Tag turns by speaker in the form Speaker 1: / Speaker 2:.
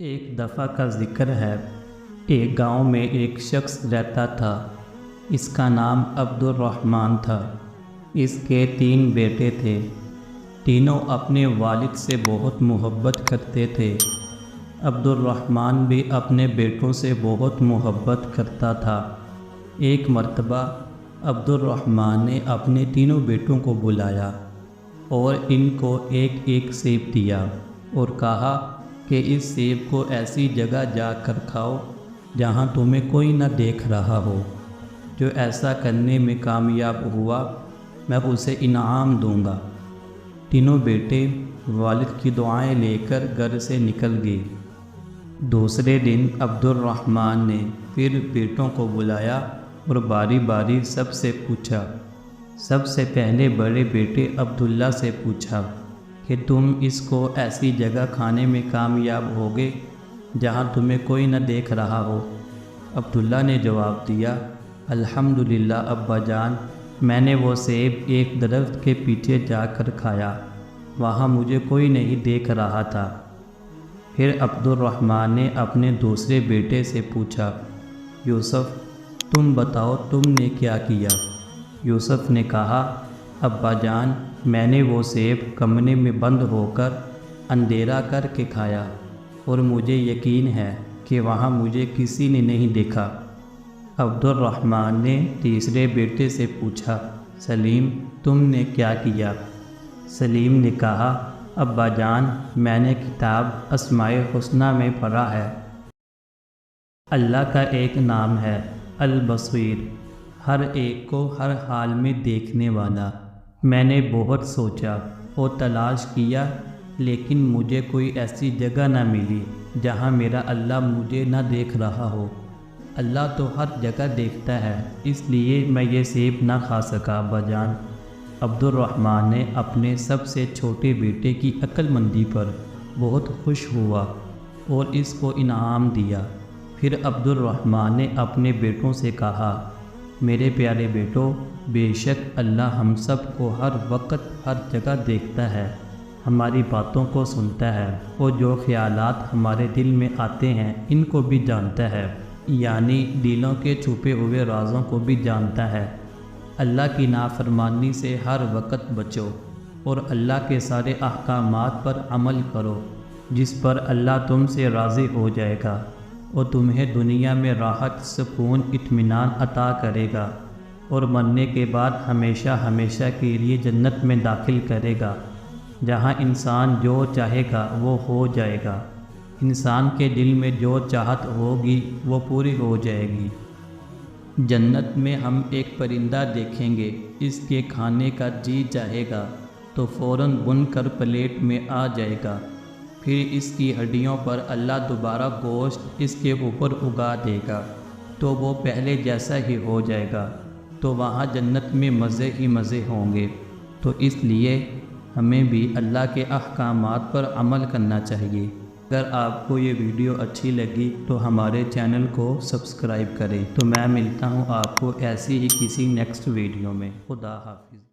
Speaker 1: ایک دفعہ کا ذکر ہے، ایک گاؤں میں ایک شخص رہتا تھا۔ اس کا نام عبد الرحمن تھا۔ اس کے 3 بیٹے تھے۔ تینوں اپنے والد سے بہت محبت کرتے تھے۔ عبد الرحمن بھی اپنے بیٹوں سے بہت محبت کرتا تھا۔ ایک مرتبہ عبد الرحمن نے اپنے تینوں بیٹوں کو بلایا اور ان کو ایک ایک سیب دیا اور کہا کہ اس سیب کو ایسی جگہ جا کر کھاؤ جہاں تمہیں کوئی نہ دیکھ رہا ہو۔ جو ایسا کرنے میں کامیاب ہوا میں اسے انعام دوں گا۔ تینوں بیٹے والد کی دعائیں لے کر گھر سے نکل گئے۔ دوسرے دن عبد الرحمن نے پھر بیٹوں کو بلایا اور باری باری سب سے پوچھا۔ سب سے پہلے بڑے بیٹے عبداللہ سے پوچھا کہ تم اس کو ایسی جگہ کھانے میں کامیاب ہوگے جہاں تمہیں کوئی نہ دیکھ رہا ہو۔ عبداللہ نے جواب دیا، الحمدللہ ابا جان، میں نے وہ سیب ایک درخت کے پیچھے جا کر کھایا، وہاں مجھے کوئی نہیں دیکھ رہا تھا۔ پھر عبد الرحمن نے اپنے دوسرے بیٹے سے پوچھا، یوسف تم بتاؤ تم نے کیا کیا؟ یوسف نے کہا، ابا جان، میں نے وہ سیب کمرے میں بند ہو کر اندھیرا کر کے کھایا اور مجھے یقین ہے کہ وہاں مجھے کسی نے نہیں دیکھا۔ عبد الرحمن نے تیسرے بیٹے سے پوچھا، سلیم تم نے کیا کیا؟ سلیم نے کہا، ابا جان، میں نے کتاب اسماء الحسنی میں پڑھا ہے۔ اللہ کا ایک نام ہے البصیر، ہر ایک کو ہر حال میں دیکھنے والا۔ میں نے بہت سوچا اور تلاش کیا لیکن مجھے کوئی ایسی جگہ نہ ملی جہاں میرا اللہ مجھے نہ دیکھ رہا ہو۔ اللہ تو ہر جگہ دیکھتا ہے، اس لیے میں یہ سیب نہ کھا سکا ابا جان۔ عبد الرحمن نے اپنے سب سے چھوٹے بیٹے کی عقل مندی پر بہت خوش ہوا اور اس کو انعام دیا۔ پھر عبد الرحمن نے اپنے بیٹوں سے کہا، میرے پیارے بیٹوں، بے شک اللہ ہم سب کو ہر وقت ہر جگہ دیکھتا ہے، ہماری باتوں کو سنتا ہے اور جو خیالات ہمارے دل میں آتے ہیں ان کو بھی جانتا ہے، یعنی دلوں کے چھپے ہوئے رازوں کو بھی جانتا ہے۔ اللہ کی نافرمانی سے ہر وقت بچو اور اللہ کے سارے احکامات پر عمل کرو، جس پر اللہ تم سے راضی ہو جائے گا اور تمہیں دنیا میں راحت، سکون، اطمینان عطا کرے گا اور مرنے کے بعد ہمیشہ ہمیشہ کے لیے جنت میں داخل کرے گا، جہاں انسان جو چاہے گا وہ ہو جائے گا۔ انسان کے دل میں جو چاہت ہوگی وہ پوری ہو جائے گی۔ جنت میں ہم ایک پرندہ دیکھیں گے، اس کے کھانے کا جی چاہے گا تو فوراً بن کر پلیٹ میں آ جائے گا، پھر اس کی ہڈیوں پر اللہ دوبارہ گوشت اس کے اوپر اگا دے گا تو وہ پہلے جیسا ہی ہو جائے گا، تو وہاں جنت میں مزے ہی مزے ہوں گے۔ تو اس لیے ہمیں بھی اللہ کے احکامات پر عمل کرنا چاہیے۔ اگر آپ کو یہ ویڈیو اچھی لگی تو ہمارے چینل کو سبسکرائب کریں۔ تو میں ملتا ہوں آپ کو ایسی ہی کسی نیکسٹ ویڈیو میں۔ خدا حافظ۔